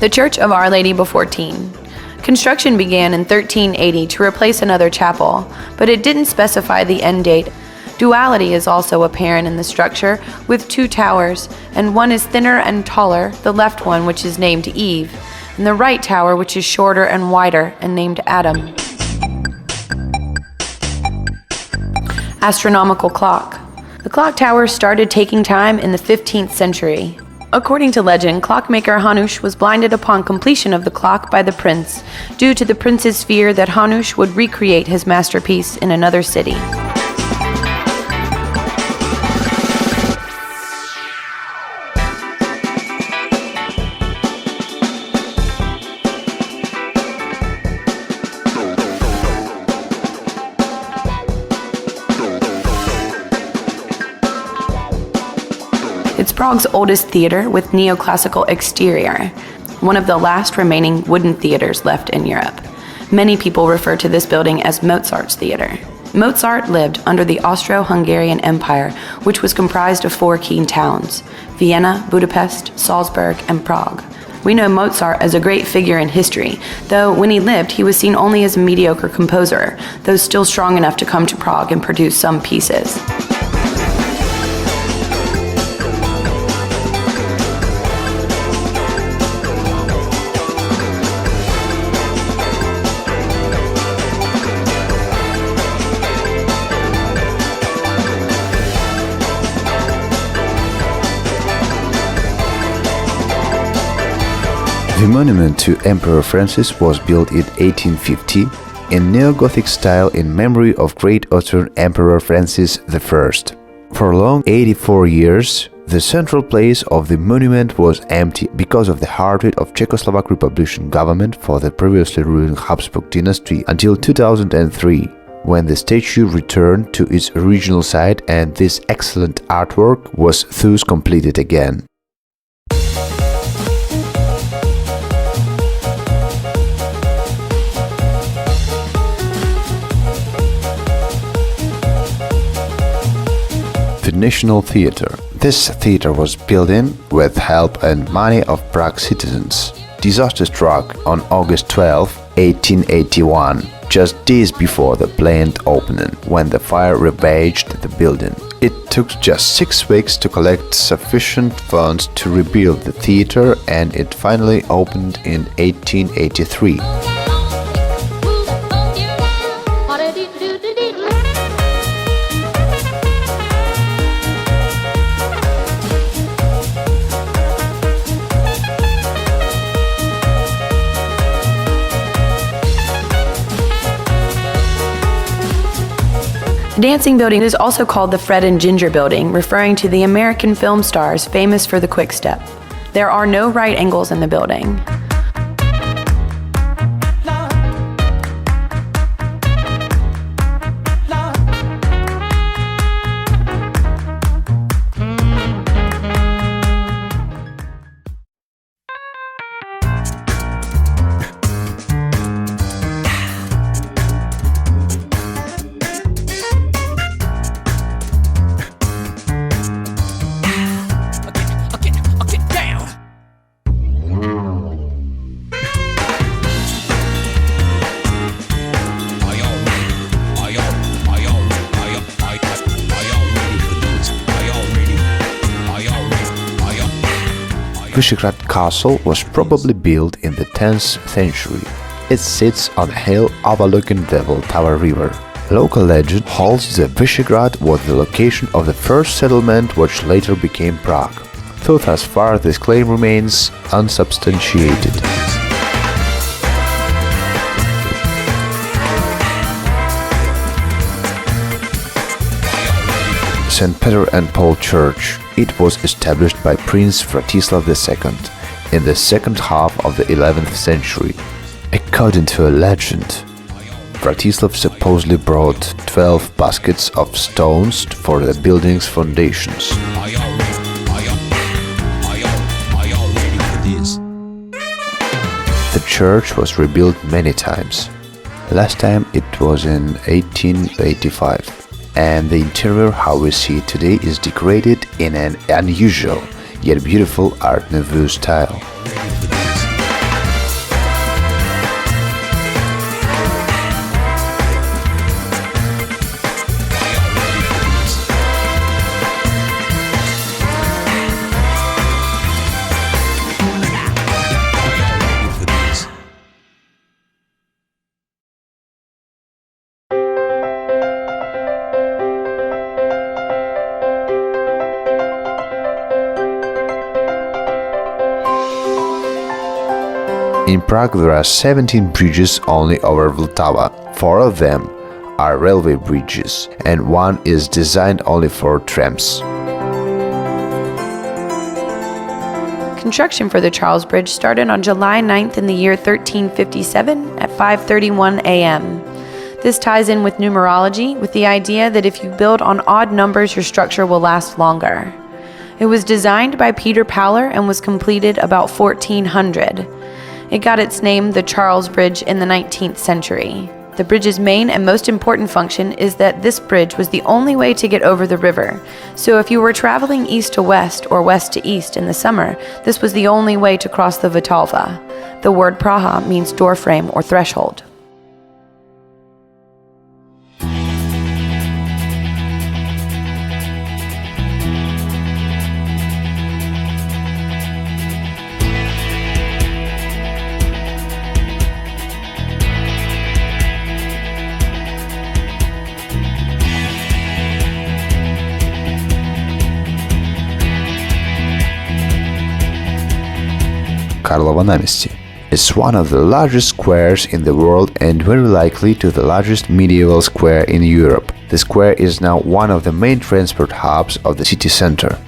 The Church of Our Lady Before Teen. Construction began in 1380 to replace another chapel, but it didn't specify the end date. Duality is also apparent in the structure, with two towers, and one is thinner and taller, the left one which is named Eve, and the right tower which is shorter and wider and named Adam. Astronomical clock. The clock tower started taking time in the 15th century. According to legend, clockmaker Hanush was blinded upon completion of the clock by the prince, due to the prince's fear that Hanush would recreate his masterpiece in another city. It's Prague's oldest theater with neoclassical exterior, one of the last remaining wooden theaters left in Europe. Many people refer to this building as Mozart's theater. Mozart lived under the Austro-Hungarian Empire, which was comprised of 4 key towns: Vienna, Budapest, Salzburg, and Prague. We know Mozart as a great figure in history, though when he lived he was seen only as a mediocre composer, though still strong enough to come to Prague and produce some pieces. The monument to Emperor Francis was built in 1850 in Neo-Gothic style in memory of Great Ottoman Emperor Francis I. For long 84 years, the central place of the monument was empty because of the heartbeat of Czechoslovak Republican government for the previously ruling Habsburg dynasty until 2003, when the statue returned to its original site and this excellent artwork was thus completed again. The National Theatre. This theatre was built in with help and money of Prague citizens. Disaster struck on August 12, 1881, just days before the planned opening, when the fire ravaged the building. It took just 6 weeks to collect sufficient funds to rebuild the theatre, and it finally opened in 1883. The dancing building is also called the Fred and Ginger building, referring to the American film stars famous for the quick step. There are no right angles in the building. Vysehrad Castle was probably built in the 10th century. It sits on a hill overlooking the Vltava river. Local legend holds that Vysehrad was the location of the first settlement which later became Prague, though thus far this claim remains unsubstantiated. St. Peter and Paul Church. It was established by Prince Vratislav II in the second half of the 11th century. According to a legend, Vratislav supposedly brought 12 baskets of stones for the building's foundations. The church was rebuilt many times. Last time it was in 1885. And the interior, how we see it today, is decorated in an unusual yet beautiful Art Nouveau style. In Prague there are 17 bridges only over Vltava. 4 of them are railway bridges, and one is designed only for trams. Construction for the Charles Bridge started on July 9th in the year 1357 at 5:31 a.m. This ties in with numerology, with the idea that if you build on odd numbers, your structure will last longer. It was designed by Peter Powler and was completed about 1400. It got its name, the Charles Bridge, in the 19th century. The bridge's main and most important function is that this bridge was the only way to get over the river. So if you were traveling east to west or west to east in the summer, this was the only way to cross the Vltava. The word Praha means doorframe or threshold. Karlova Náměstí is one of the largest squares in the world and very likely to the largest medieval square in Europe. The square is now one of the main transport hubs of the city center.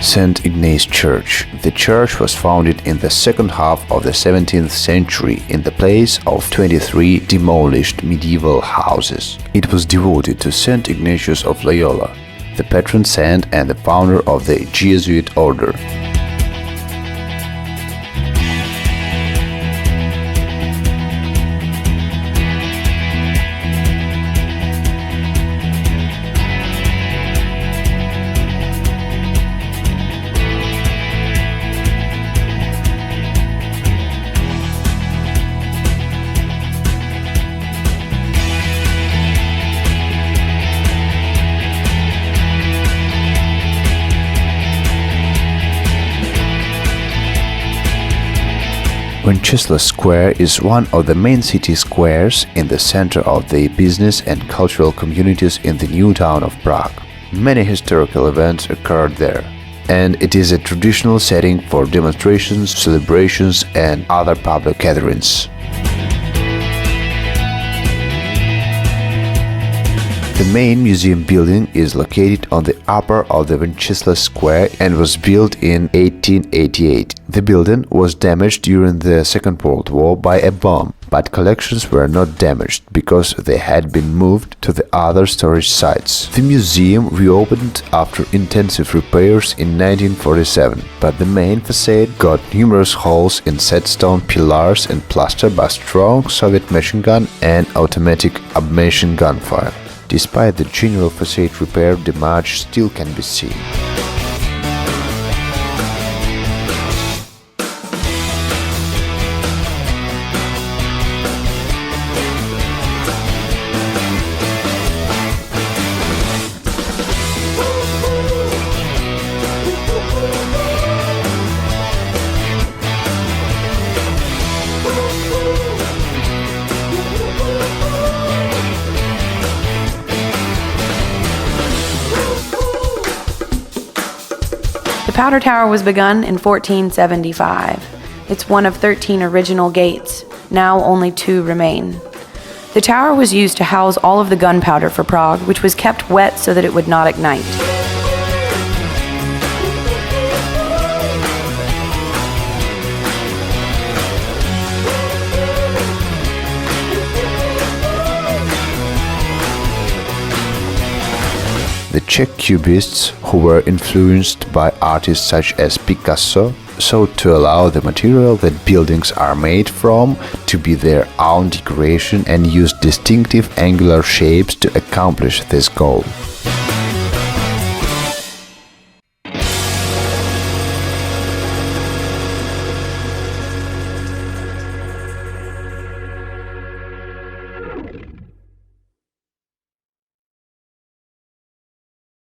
St. Ignace Church. The church was founded in the second half of the 17th century in the place of 23 demolished medieval houses. It was devoted to St. Ignatius of Loyola, the patron saint and the founder of the Jesuit order. Wenceslas Square is one of the main city squares in the center of the business and cultural communities in the new town of Prague. Many historical events occurred there, and it is a traditional setting for demonstrations, celebrations, and other public gatherings. The main museum building is located on the upper of the Wenceslas Square and was built in 1888. The building was damaged during the Second World War by a bomb, but collections were not damaged because they had been moved to the other storage sites. The museum reopened after intensive repairs in 1947, but the main facade got numerous holes in set stone pillars and plastered by strong Soviet machine gun and automatic machine gun fire. Despite the general facade repair, damage still can be seen. The Powder Tower was begun in 1475. It's one of 13 original gates. Now only 2 remain. The tower was used to house all of the gunpowder for Prague, which was kept wet so that it would not ignite. The Czech cubists, who were influenced by artists such as Picasso, sought to allow the material that buildings are made from to be their own decoration and used distinctive angular shapes to accomplish this goal.